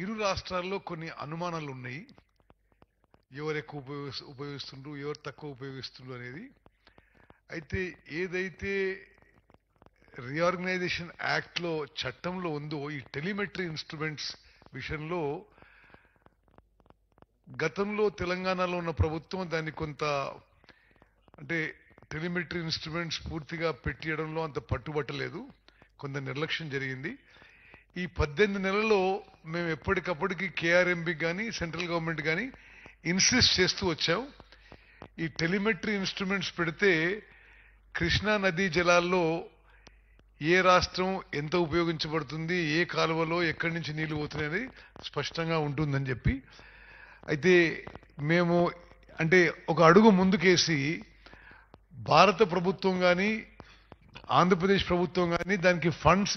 ఇరు రాష్ట్రాల్లో కొన్ని అనుమానాలు ఉన్నాయి. ఎవరు ఎక్కువ ఉపయోగిస్తుండ్రు, ఎవరు తక్కువ ఉపయోగిస్తుండ్రు అనేది. అయితే ఏదైతే రీఆర్గనైజేషన్ యాక్ట్లో చట్టంలో ఉందో ఈ టెలిమెట్రీ ఇన్స్ట్రుమెంట్స్ విషయంలో గతంలో తెలంగాణలో ఉన్న ప్రభుత్వం దాన్ని కొంత అంటే టెలిమెట్రీ ఇన్స్ట్రుమెంట్స్ పూర్తిగా పెట్టియడంలో అంత పట్టుబట్టలేదు, కొంత నిర్లక్ష్యం జరిగింది. ఈ 18 నెలల్లో మేము ఎప్పటికప్పటికి కేఆర్ఎంబి కానీ సెంట్రల్ గవర్నమెంట్ కానీ ఇన్సిస్ట్ చేస్తూ వచ్చాం. ఈ టెలిమెట్రీ ఇన్స్ట్రుమెంట్స్ పెడితే కృష్ణా నదీ జలాల్లో ఏ రాష్ట్రం ఎంత ఉపయోగించబడుతుంది, ఏ కాలువలో ఎక్కడి నుంచి నీళ్లు పోతున్నాయని స్పష్టంగా ఉంటుందని చెప్పి. అయితే మేము అంటే ఒక అడుగు ముందుకేసి భారత ప్రభుత్వం కానీ ఆంధ్రప్రదేశ్ ప్రభుత్వం కానీ దానికి ఫండ్స్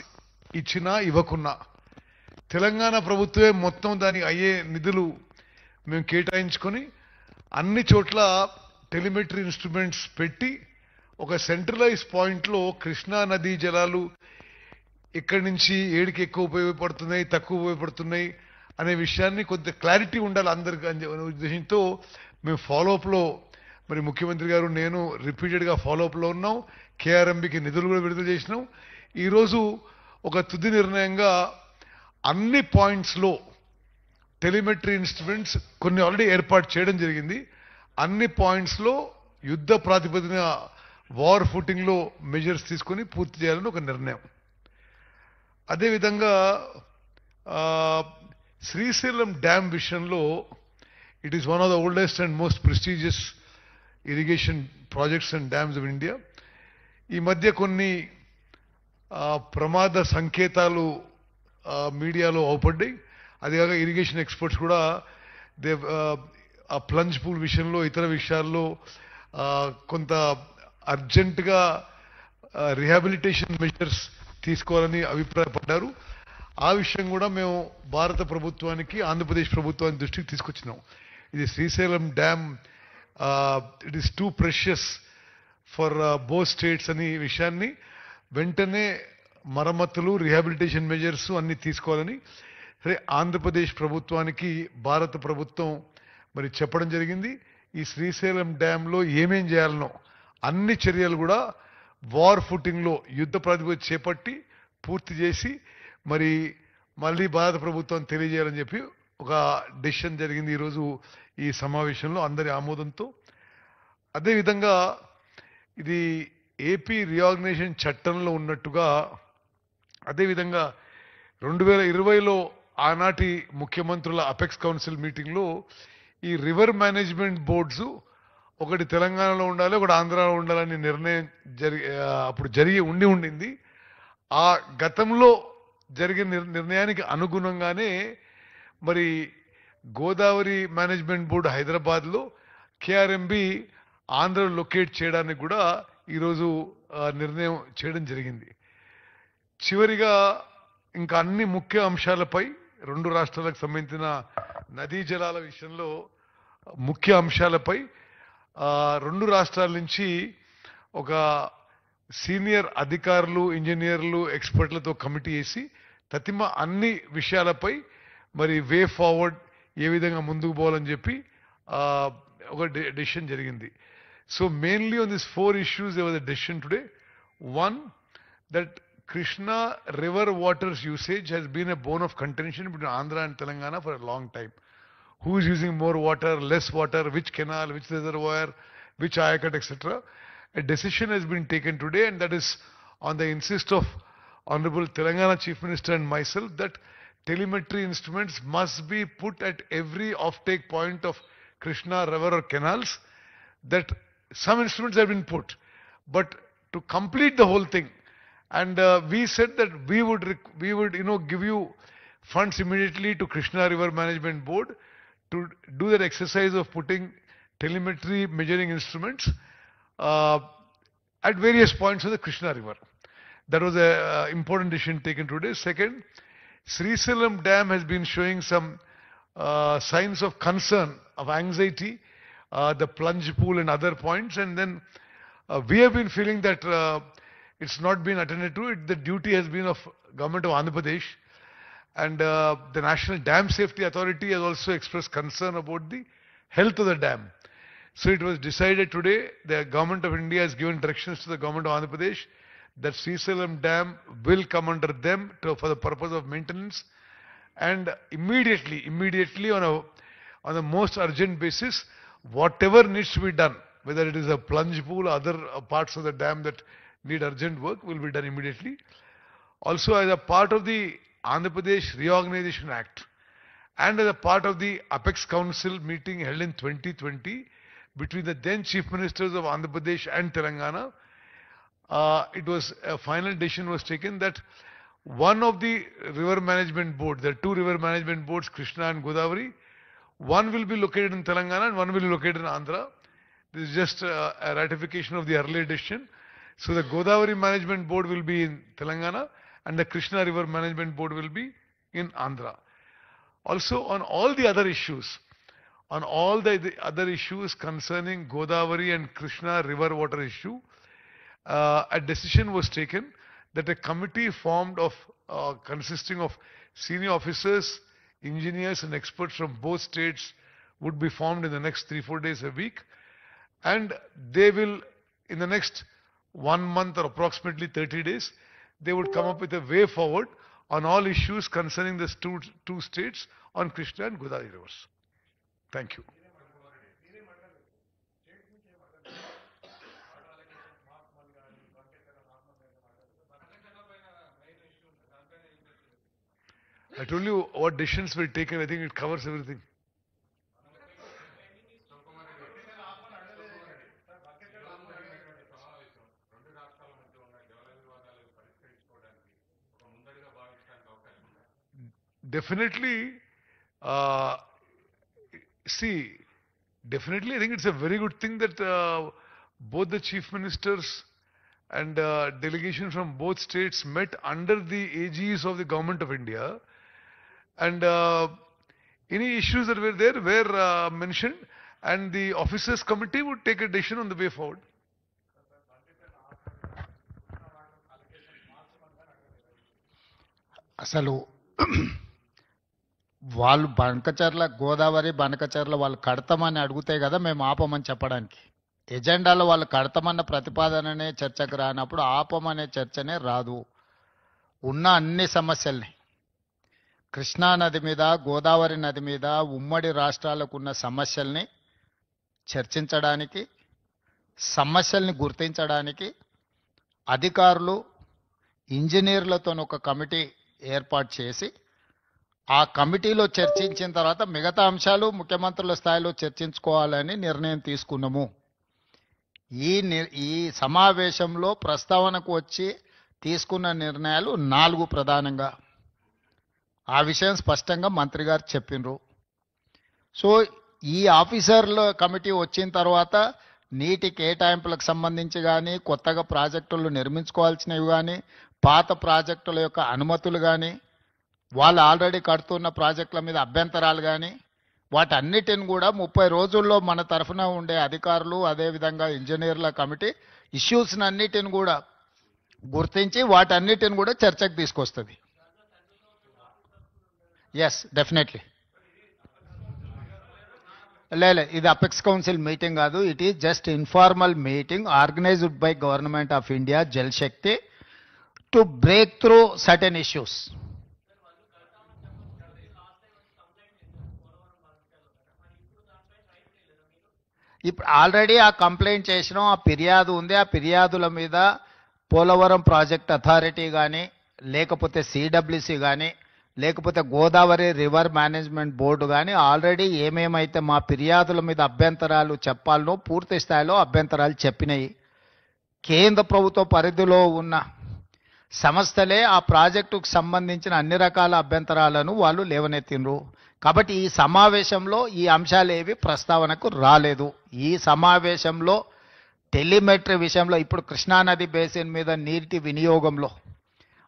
ఇచ్చినా ఇవ్వకున్నా తెలంగాణ ప్రభుత్వమే మొత్తం దానికి అయ్యే నిధులు మేము కేటాయించుకొని అన్ని చోట్ల టెలిమెట్రీ ఇన్స్ట్రుమెంట్స్ పెట్టి ఒక సెంట్రలైజ్ పాయింట్లో కృష్ణా నదీ జలాలు ఇక్కడి నుంచి ఏడికి ఎక్కువ ఉపయోగపడుతున్నాయి, తక్కువ ఉపయోగపడుతున్నాయి అనే విషయాన్ని కొంత క్లారిటీ ఉండాలి అందరికి అనే ఉద్దేశంతో మేము ఫాలోఅప్లో మరి ముఖ్యమంత్రి గారు నేను రిపీటెడ్గా ఫాలోఅప్లో ఉన్నాం. కేఆర్ఎంబికి నిధులు కూడా విడుదల చేసినాం. ఈరోజు ఒక తుది నిర్ణయంగా అన్ని పాయింట్స్లో టెలిమెట్రీ ఇన్స్ట్రుమెంట్స్ కొన్ని ఆల్రెడీ ఏర్పాటు చేయడం జరిగింది. అన్ని పాయింట్స్లో యుద్ధ ప్రాతిపదికన వార్ ఫుటింగ్లో మెజర్స్ తీసుకొని పూర్తి చేయాలని ఒక నిర్ణయం. అదేవిధంగా శ్రీశైలం డ్యామ్ విషయంలో it is one of the oldest and most prestigious irrigation projects and dams of India. ఈ మధ్య కొన్ని ప్రమాద సంకేతాలు మీడియాలో అవపడ్డాయి. అదేవిధంగా ఇరిగేషన్ ఎక్స్పర్ట్స్ కూడా ఆ ప్లంజ్ పూల్ విషయంలో ఇతర విషయాల్లో కొంత అర్జెంటుగా రిహాబిలిటేషన్ మెజర్స్ తీసుకోవాలని అభిప్రాయపడ్డారు. ఆ విషయం కూడా మేము భారత ప్రభుత్వానికి ఆంధ్రప్రదేశ్ ప్రభుత్వానికి దృష్టికి తీసుకొచ్చినాం. ఇది Srisailam dam it is two precious for both states అనే విషయాన్ని వెంటనే మరమ్మతులు రిహాబిలిటేషన్ మెజర్స్ అన్ని తీసుకోవాలని సరే ఆంధ్రప్రదేశ్ ప్రభుత్వానికి భారత ప్రభుత్వం మరి చెప్పడం జరిగింది. ఈ శ్రీశైలం డ్యాంలో ఏమేం చేయాలనో అన్ని చర్యలు కూడా వార్ ఫుటింగ్లో యుద్ధ ప్రాతిపదికన చేపట్టి పూర్తి చేసి మరి మళ్ళీ భారత ప్రభుత్వం తెలియజేయాలని చెప్పి ఒక డెసిషన్ జరిగింది ఈరోజు ఈ సమావేశంలో అందరి ఆమోదంతో. అదేవిధంగా ఇది ఏపీ రీఆర్గనైజేషన్ చట్టంలో ఉన్నట్టుగా అదేవిధంగా 2020లో ఆనాటి ముఖ్యమంత్రుల అపెక్స్ కౌన్సిల్ మీటింగ్లో ఈ రివర్ మేనేజ్మెంట్ బోర్డ్స్ ఒకటి తెలంగాణలో ఉండాలి, ఒకటి ఆంధ్రాలో ఉండాలని నిర్ణయం అప్పుడు ఉండింది. ఆ గతంలో జరిగిన నిర్ణయానికి అనుగుణంగానే మరి గోదావరి మేనేజ్మెంట్ బోర్డు హైదరాబాద్లో, కేఆర్ఎంబి ఆంధ్రలో లొకేట్ చేయడానికి కూడా ఈరోజు నిర్ణయం చేయడం జరిగింది. చివరిగా ఇంకా అన్ని ముఖ్య అంశాలపై రెండు రాష్ట్రాలకు సంబంధించిన నదీ జలాల విషయంలో ముఖ్య అంశాలపై రెండు రాష్ట్రాల నుంచి ఒక సీనియర్ అధికారులు, ఇంజనీర్లు, ఎక్స్పర్ట్లతో కమిటీ వేసి తతిమ అన్ని విషయాలపై మరి వే ఫార్వర్డ్ ఏ విధంగా ముందుకు పోవాలని చెప్పి ఒక డెసిషన్ జరిగింది. So mainly on this 4 issues there was a decision today. One, that Krishna river water's usage has been a bone of contention between Andhra and Telangana for a long time. Who is using more water, less water, which canal, which reservoir, which ayakat, etc. A decision has been taken today, and that is on the insist of Honorable Telangana Chief Minister and myself, that telemetry instruments must be put at every offtake point of Krishna river or canals. That some instruments have been put, but to complete the whole thing, and we said that we would give you funds immediately to Krishna River Management Board to do that exercise of putting telemetry measuring instruments at various points of the Krishna River. That was a important decision taken today. Second, Srisalam Dam has been showing some signs of concern, of anxiety, the plunge pool and other points, and then we have been feeling that it's not been attended to. The duty has been of government of Andhra Pradesh, And the National Dam Safety Authority has also expressed concern about the health of the dam. So it was decided today, the Government of India has given directions to the Government of Andhra Pradesh that Srisailam Dam will come under them for the purpose of maintenance, and immediately on the most urgent basis, whatever needs to be done, whether it is a plunge pool or other parts of the dam that need urgent work, will be done immediately. Also, as a part of the Andhra Pradesh Reorganization Act and as a part of the Apex Council meeting held in 2020 between the then Chief Ministers of Andhra Pradesh and Telangana, a final decision was taken that one of the river management board, there are two river management boards, Krishna and Godavari, one will be located in Telangana and one will be located in Andhra. This is just a ratification of the earlier decision. So the Godavari management board will be in Telangana and the Krishna river management board will be in Andhra. Also on all the other issues, concerning Godavari and Krishna river water issue, a decision was taken that a committee formed consisting of senior officers, engineers and experts from both states would be formed in the next 3-4 days a week, and they will, in the next 1 month or approximately 30 days, they would come up with a way forward on all issues concerning the two states on Krishna and Godavari rivers. Thank you. I told you what decisions were taken. I think it covers everything. Definitely, definitely I think it's a very good thing that both the chief ministers and delegation from both states met under the aegis of the Government of India, and any issues that were there were mentioned, and the officers committee would take a decision on the way forward. అసలు వాళ్ళు బంకచర్ల గోదావరి బంకచర్ల వాళ్ళు కడతామని అడిగితే కదా మేము ఆపమని చెప్పడానికి. ఎజెండాలో వాళ్ళు కడతామన్న ప్రతిపాదననే చర్చకు రానప్పుడు ఆపమనే చర్చనే రాదు. ఉన్న అన్ని సమస్యల్ని, కృష్ణా నది మీద, గోదావరి నది మీద, ఉమ్మడి రాష్ట్రాలకు ఉన్న సమస్యల్ని చర్చించడానికి, సమస్యల్ని గుర్తించడానికి అధికారులు, ఇంజనీర్లతో ఒక కమిటీ ఏర్పాటు చేసి ఆ కమిటీలో చర్చించిన తర్వాత మిగతా అంశాలు ముఖ్యమంత్రుల స్థాయిలో చర్చించుకోవాలని నిర్ణయం తీసుకున్నాము. ఈ సమావేశంలో ప్రస్తావనకు వచ్చి తీసుకున్న నిర్ణయాలు 4 ప్రధానంగా. ఆ విషయం స్పష్టంగా మంత్రి గారు చెప్పినరు. సో ఈ ఆఫీసర్ల కమిటీ వచ్చిన తర్వాత నీటి కేటాయింపులకు సంబంధించి కానీ, కొత్తగా ప్రాజెక్టులు నిర్మించుకోవాల్సినవి కానీ, పాత ప్రాజెక్టుల యొక్క అనుమతులు కానీ, వాళ్ళు ఆల్రెడీ కడుతున్న ప్రాజెక్టుల మీద అభ్యంతరాలు కానీ, వాటన్నిటిని కూడా 30 రోజుల్లో మన తరఫున ఉండే అధికారులు, అదేవిధంగా ఇంజనీర్ల కమిటీ ఇష్యూస్ని అన్నిటిని కూడా గుర్తించి వాటన్నిటిని కూడా చర్చకు తీసుకొస్తుంది. Yes, definitely. లేదు, ఇది అపెక్స్ కౌన్సిల్ మీటింగ్ కాదు. It is just informal meeting organised by government of India, Jal Shakti, to break through certain issues. ఇప్పుడు ఆల్రెడీ ఆ కంప్లైంట్ చేసినాం, ఆ ఫిర్యాదు ఉంది. ఆ ఫిర్యాదుల మీద పోలవరం ప్రాజెక్ట్ అథారిటీ కానీ, లేకపోతే సిడబ్ల్యూసి కానీ, లేకపోతే గోదావరి రివర్ మేనేజ్మెంట్ బోర్డు కానీ ఆల్రెడీ ఏమేమైతే మా ఫిర్యాదుల మీద అభ్యంతరాలు చెప్పాలనో పూర్తి స్థాయిలో అభ్యంతరాలు చెప్పినాయి. కేంద్ర ప్రభుత్వ పరిధిలో ఉన్న సంస్థలే ఆ ప్రాజెక్టుకు సంబంధించిన అన్ని రకాల అభ్యంతరాలను వాళ్ళు లేవనెత్తినరు. కాబట్టి ఈ సమావేశంలో ఈ అంశాలు ఏవి ప్రస్తావనకు రాలేదు. ఈ సమావేశంలో టెలిమెట్రీ విషయంలో, ఇప్పుడు కృష్ణానది బేసిన్ మీద నీటి వినియోగంలో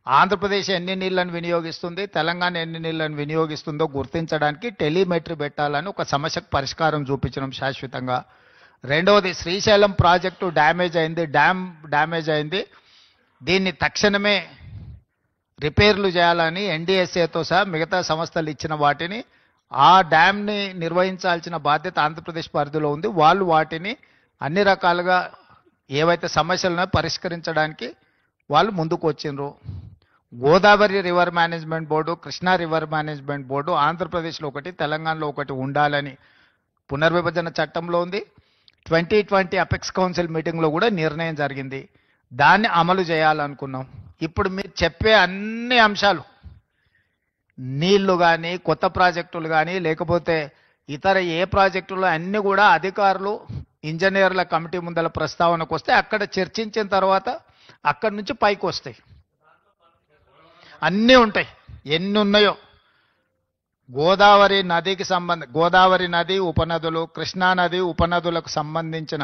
ఆంధ్రప్రదేశ్ ఎన్ని నీళ్లను వినియోగిస్తుంది, తెలంగాణ ఎన్ని నీళ్లను వినియోగిస్తుందో గుర్తించడానికి టెలిమెట్రీ పెట్టాలని ఒక సమస్యకు పరిష్కారం చూపించడం శాశ్వతంగా. రెండవది, శ్రీశైలం ప్రాజెక్టు డ్యామేజ్ అయింది, డ్యామ్ డ్యామేజ్ అయింది. దీన్ని తక్షణమే రిపేర్లు చేయాలని ఎన్డీఎస్ఏతో సహా మిగతా సంస్థలు ఇచ్చిన వాటిని ఆ డ్యామ్ని నిర్వహించాల్సిన బాధ్యత ఆంధ్రప్రదేశ్ పరిధిలో ఉంది. వాళ్ళు వాటిని అన్ని రకాలుగా ఏవైతే సమస్యలను పరిష్కరించడానికి వాళ్ళు ముందుకు వచ్చిండ్రు. Godavari river management board, Krishna river management board ఆంధ్రప్రదేశ్లో ఒకటి, తెలంగాణలో ఒకటి ఉండాలని పునర్విభజన చట్టంలో ఉంది. 2020 అపెక్స్ కౌన్సిల్ మీటింగ్లో కూడా నిర్ణయం జరిగింది. దాన్ని అమలు చేయాలనుకున్నాం. ఇప్పుడు మీరు చెప్పే అన్ని అంశాలు, నీళ్లు కానీ, కొత్త ప్రాజెక్టులు కానీ, లేకపోతే ఇతర ఏ ప్రాజెక్టులు అన్నీ కూడా అధికారులు ఇంజనీర్ల కమిటీ ముందల ప్రస్తావనకు వస్తే అక్కడ చర్చించిన తర్వాత అక్కడి నుంచి పైకి వస్తాయి. అన్నీ ఉంటాయి, ఎన్ని ఉన్నాయో. గోదావరి నదికి గోదావరి నది ఉపనదులు, కృష్ణా నది ఉపనదులకు సంబంధించిన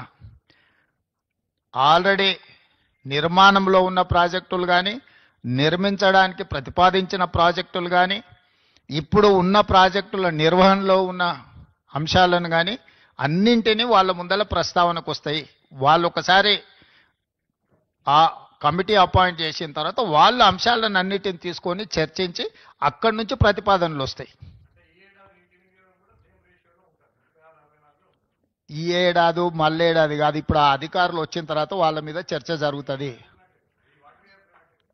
ఆల్రెడీ నిర్మాణంలో ఉన్న ప్రాజెక్టులు కానీ, నిర్మించడానికి ప్రతిపాదించిన ప్రాజెక్టులు కానీ, ఇప్పుడు ఉన్న ప్రాజెక్టుల నిర్వహణలో ఉన్న అంశాలను కానీ అన్నింటినీ వాళ్ళ ముందల ప్రస్తావనకు వస్తాయి. వాళ్ళు ఒకసారి ఆ కమిటీ అపాయింట్ చేసిన తర్వాత వాళ్ళ అంశాలను అన్నిటిని తీసుకొని చర్చించి అక్కడి నుంచి ప్రతిపాదనలు వస్తాయి. ఈ ఏడాది మళ్ళేడాది కాదు, ఇప్పుడు ఆ అధికారులు వచ్చిన తర్వాత వాళ్ళ మీద చర్చ జరుగుతుంది.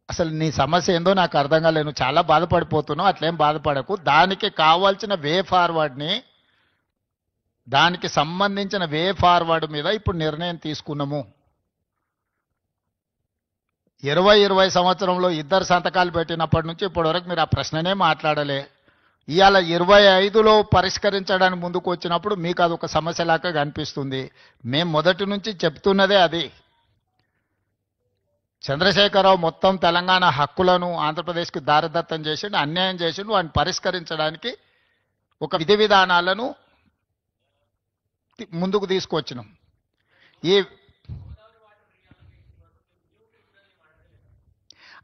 అసలు నీ సమస్య ఏందో నాకు అర్థం కాలేదు. నువ్వు చాలా బాధపడిపోతున్నావు, అట్లేం బాధపడకు. దానికి కావాల్సిన వే ఫార్వర్డ్ని, దానికి సంబంధించిన వే ఫార్వర్డ్ మీద ఇప్పుడు నిర్ణయం తీసుకున్నాము. 2020 సంవత్సరంలో ఇద్దరు సంతకాలు పెట్టినప్పటి నుంచి ఇప్పటివరకు మీరు ఆ ప్రశ్ననే మాట్లాడలే. ఇవాళ 25లో పరిష్కరించడానికి ముందుకు వచ్చినప్పుడు మీకు అదొక సమస్యలాగా కనిపిస్తుంది. మేము మొదటి నుంచి చెప్తున్నదే అది. చంద్రశేఖరరావు మొత్తం తెలంగాణ హక్కులను ఆంధ్రప్రదేశ్కి దారదత్తం చేసిండు, అన్యాయం చేసిండు. వాటిని పరిష్కరించడానికి ఒక విధి విధానాలను ముందుకు తీసుకొచ్చినాం.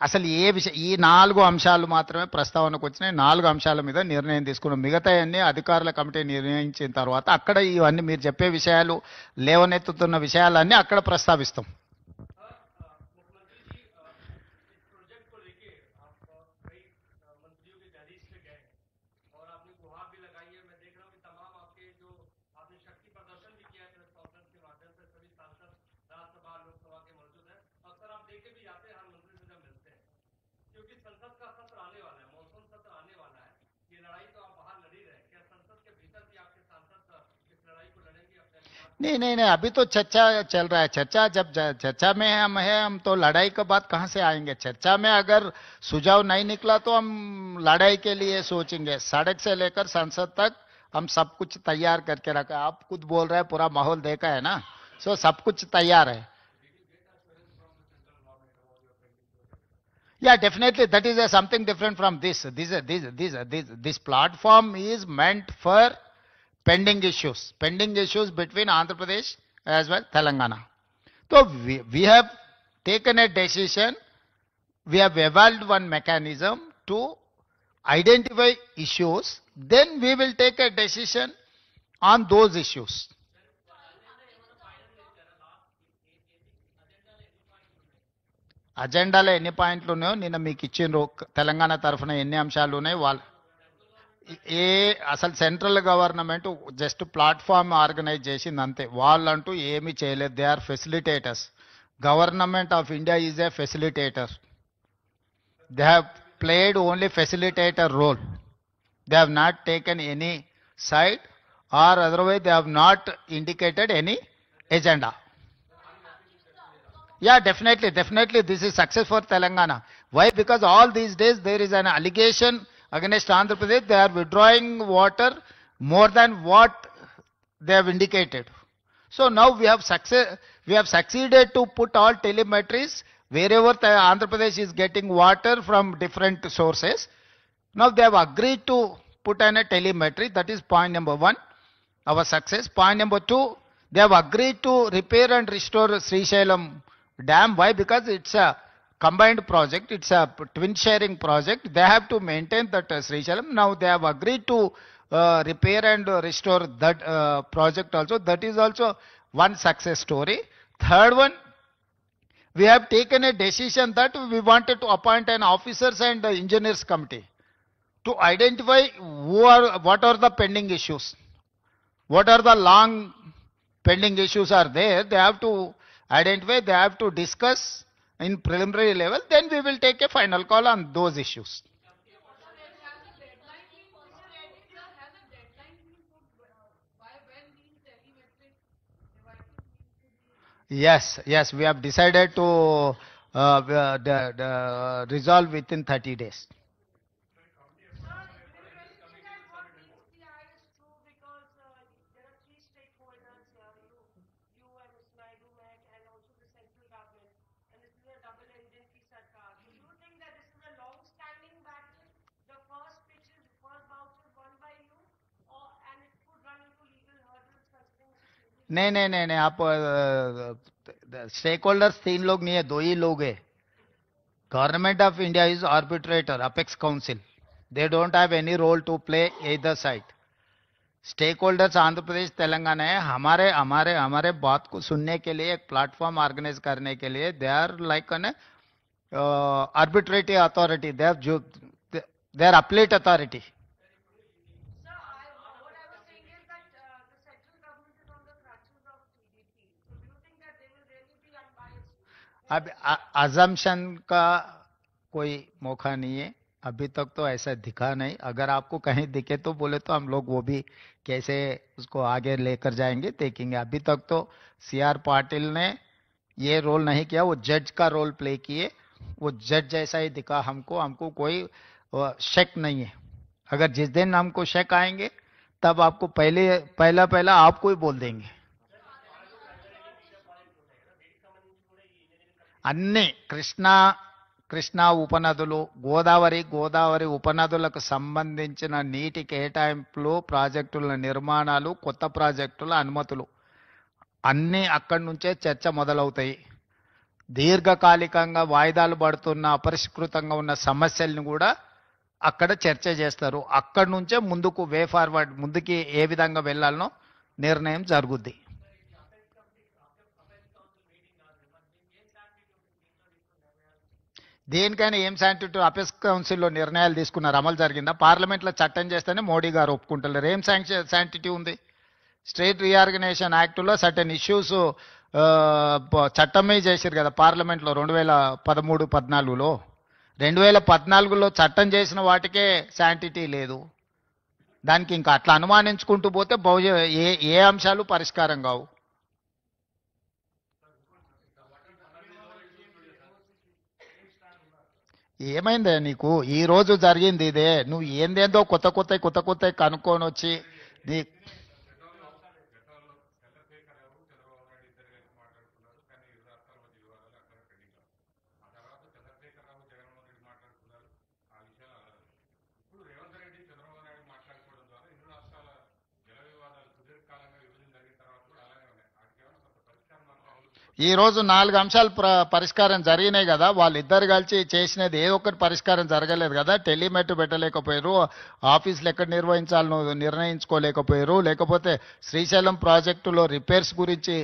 అసలు ఏ విషయం, ఈ 4 అంశాలు మాత్రమే ప్రస్తావనకు వచ్చినాయి. 4 అంశాల మీద నిర్ణయం తీసుకున్నాం. మిగతా అన్ని అధికారుల కమిటీ నిర్ణయించిన తర్వాత అక్కడ ఇవన్నీ మీరు చెప్పే విషయాలు, లేవనెత్తుతున్న విషయాలన్నీ అక్కడ ప్రస్తావిస్తాం. नहीं, अभी तो चर्चा चल रहा है. जब चर्चा में हम हैं, हम तो लड़ाई का बात कहाँ से आएंगे. चर्चा में अगर सुझाव नहीं निकला तो हम लड़ाई के लिए सोचेंगे. सड़क से लेकर संसद तक हम सब कुछ तैयार करके रखा. आप खुद बोल रहे हैं पूरा माहौल देखा है ना, सो सब कुछ तैयार है. Yeah, definitely that is something different from this. This platform is meant for pending issues between Andhra Pradesh as well Telangana. So we have taken a decision. We have evolved one mechanism to identify issues. Then we will take a decision on those issues. అజెండాలో ఎన్ని పాయింట్లు ఉన్నాయో నిన్న మీకు ఇచ్చిండ్రు. తెలంగాణ తరఫున ఎన్ని అంశాలు ఉన్నాయి వాళ్ళు అసలు central government just platform organise చేసింది అంతే. వాళ్ళంటూ ఏమీ చేయలేదు. They are facilitators. Government of India is a facilitator. They have played only facilitator role. They have not taken any side or otherwise they have not indicated any agenda. Yeah, definitely this is success for Telangana. Why? Because all these days there is an allegation against Andhra Pradesh. They are withdrawing water more than what they have indicated. So now we have succeeded to put all telemetries wherever Andhra Pradesh is getting water from different sources. Now they have agreed to put in a telemetry. That is point number 1, our success. Point number 2, they have agreed to repair and restore Srisailam Dam. Why? Because it's a combined project. It's a twin sharing project. They have to maintain that Srisailam. Now they have agreed to repair and restore that project also. That is also one success story. Third one, We have taken a decision that we wanted to appoint an officers and engineers committee to identify what are the pending issues, what are the long pending issues are there. They have to identify, they have to discuss in preliminary level, then we will take a final call on those issues. Yes, we have decided to resolve within 30 days. नहीं, आप stake holders 3 लोग नहीं है, 2 ही लोग है. Government of India is arbitrator, apex council. They don't have any role to play either side. Stakeholders Andhra Pradesh Telangana है. हमारे हमारे हमारे बात को सुनने के लिए एक प्लेटफॉर्म ऑर्गेनाइज करने के लिए they are like an arbitrative authority. They are appellate authority. अब अजम्पशन का कोई मौका नहीं है. अभी तक तो ऐसा दिखा नहीं. अगर आपको कहीं दिखे तो बोले तो हम लोग वो भी कैसे उसको आगे लेकर जाएंगे देखेंगे. अभी तक तो सीआर पाटिल ने ये रोल नहीं किया, वो जज का रोल प्ले किए. वो जज जैसा ही दिखा हमको. हमको कोई शक नहीं है. अगर जिस दिन हमको शक आएंगे तब आपको पहला आपको ही बोल देंगे. అన్ని కృష్ణా ఉపనదులు, గోదావరి ఉపనదులకు సంబంధించిన నీటి కేటాయింపులు, ప్రాజెక్టుల నిర్మాణాలు, కొత్త ప్రాజెక్టుల అనుమతులు అన్నీ అక్కడి నుంచే చర్చ మొదలవుతాయి. దీర్ఘకాలికంగా వాయిదాలు పడుతున్న అపరిష్కృతంగా ఉన్న సమస్యలను కూడా అక్కడ చర్చ చేస్తారు. అక్కడి నుంచే ముందుకు వే ఫార్వర్డ్, ముందుకి ఏ విధంగా వెళ్ళాలనో నిర్ణయం జరుగుద్ది. దేనికైనా ఏం శాంటిటీ అపెక్స్ కౌన్సిల్లో నిర్ణయాలు తీసుకున్నారు, అమలు జరిగిందా? పార్లమెంట్లో చట్టం చేస్తేనే మోడీ గారు ఒప్పుకుంటారు. ఏం శాంటిటీ ఉంది? స్టేట్ రీఆర్గనైజేషన్ యాక్ట్లో సర్టెన్ ఇష్యూస్ చట్టమే చేశారు కదా పార్లమెంట్లో 2013-14లో. 2014లో చట్టం చేసిన వాటికే శాంటిటీ లేదు. దానికి ఇంకా అట్లా అనుమానించుకుంటూ పోతే ఏ అంశాలు పరిష్కారం కావు. ఏమైందే నీకు? ఈ రోజు జరిగింది ఇదే. నువ్వు ఏందేందో కొత్త కనుక్కొని వచ్చి నీ ఈ రోజు 4 అంశాలు పరిష్కారం జరిగినాయి కదా. వాళ్ళిద్దరు కలిసి చేసినది ఏ ఒక్కటి పరిష్కారం జరగలేదు కదా. టెలిమెట్ పెట్టలేకపోయారు, ఆఫీసులు ఎక్కడ నిర్వహించాలనో నిర్ణయించుకోలేకపోయారు, లేకపోతే శ్రీశైలం ప్రాజెక్టులో రిపేర్స్ గురించి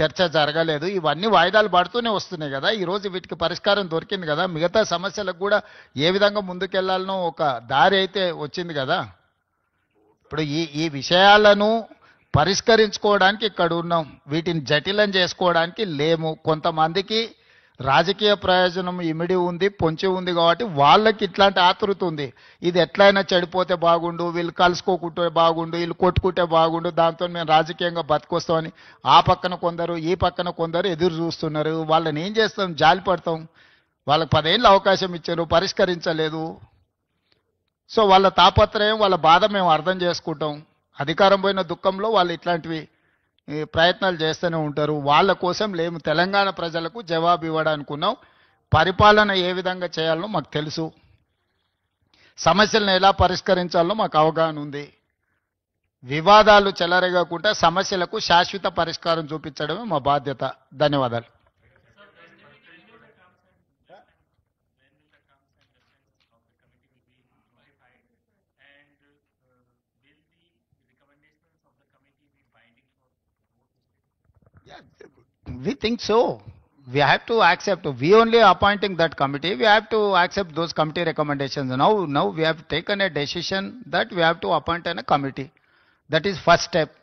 చర్చ జరగలేదు. ఇవన్నీ వాయిదాలు పడుతూనే వస్తున్నాయి కదా. ఈ రోజు వీటికి పరిష్కారం దొరికింది కదా. మిగతా సమస్యలకు కూడా ఏ విధంగా ముందుకెళ్లాలనో ఒక దారి అయితే వచ్చింది కదా. ఇప్పుడు ఈ విషయాలను పరిష్కరించుకోవడానికి ఇక్కడ ఉన్నాం. వీటిని జటిలం చేసుకోవడానికి లేము. కొంతమందికి రాజకీయ ప్రయోజనం ఇమిడి ఉంది, పొంచి ఉంది కాబట్టి వాళ్ళకి ఇట్లాంటి ఆతృత ఉంది. ఇది ఎట్లయినా చెడిపోతే బాగుండు, వీళ్ళు కలుసుకోకుంటే బాగుండు, వీళ్ళు కొట్టుకుంటే బాగుండు, దాంతో మేము రాజకీయంగా బతికొస్తామని ఆ పక్కన కొందరు ఈ పక్కన కొందరు ఎదురు చూస్తున్నారు. వాళ్ళని ఏం చేస్తాం? జాలి పడతాం. వాళ్ళకి 10 ఏళ్ళు అవకాశం ఇచ్చారు, పరిష్కరించలేదు. సో వాళ్ళ తాపత్రయం, వాళ్ళ బాధ మేము అర్థం చేసుకుంటాం. అధికారం పోయిన దుఃఖంలో వాళ్ళు ఇట్లాంటివి ప్రయత్నాలు చేస్తూనే ఉంటారు. వాళ్ళ కోసం లేము. తెలంగాణ ప్రజలకు జవాబు ఇవ్వడానికి ఉన్నాం. పరిపాలన ఏ విధంగా చేయాలనో మాకు తెలుసు. సమస్యలను ఎలా పరిష్కరించాలో మాకు అవగాహన ఉంది. వివాదాలు చెలరేగకుండా సమస్యలకు శాశ్వత పరిష్కారం చూపించడమే మా బాధ్యత. ధన్యవాదాలు. We think so. We have to accept. We only appointing that committee. We have to accept those committee recommendations. Now we have taken a decision that we have to appoint a committee. That is first step.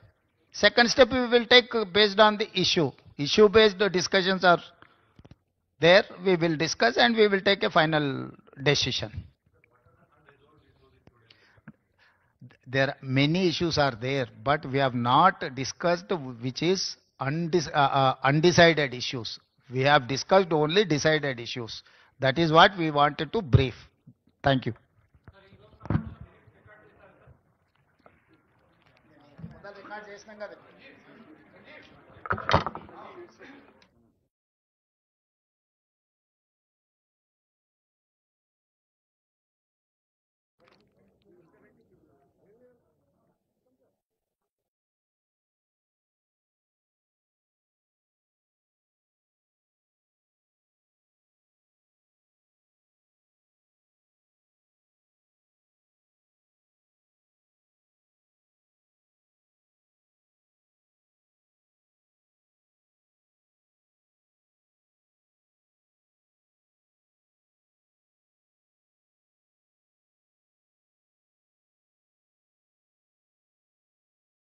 Second step we will take based on the issue. Issue-based discussions are there. We will discuss and we will take a final decision. There are many issues are there, but we have not discussed which is undecided issues. We have discussed only decided issues. That is what we wanted to brief. Thank you.